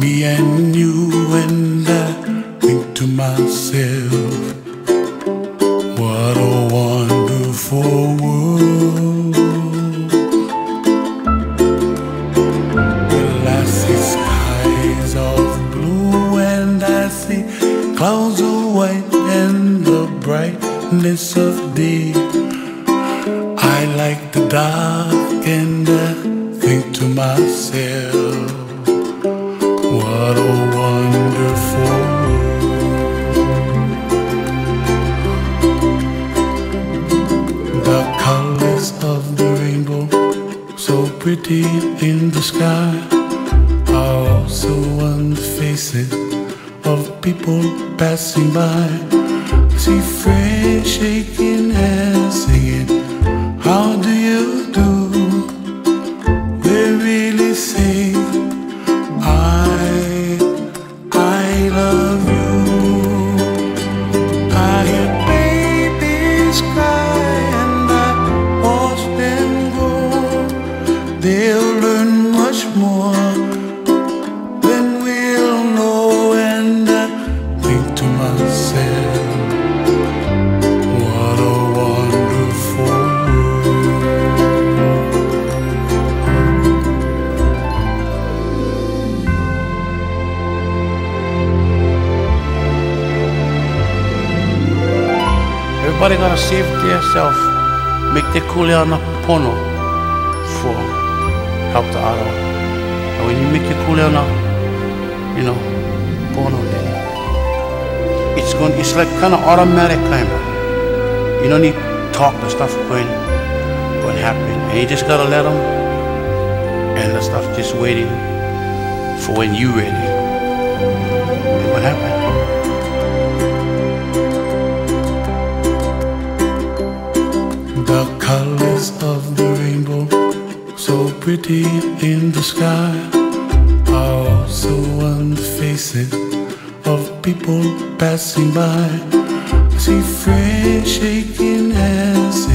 me and you, and I think to myself, what a wonderful world. Well, I see skies of blue, and I see clouds of white, and the brightness of day. I like the dark, and I think to myself, what a wonderful world. The colors of the rainbow, so pretty in the sky, are also on the faces of people passing by. I see friends shaking hands, singing, how do you do? They really say, I love you. I hear babies cry and I watch them grow. They'll learn much more than we'll know, and I think to myself, what a wonderful world. Everybody gotta save themselves, make their kuleana pono for help the other. And when you make your kuleana, pono, then it's like kind of automatic kind of. You don't need to talk the stuff going happen, and you just gotta let them, and the stuff just waiting for when you ready. And what happened? The colors of the rainbow, so pretty in the sky, are also on the faces of people passing by. I see friends shaking hands,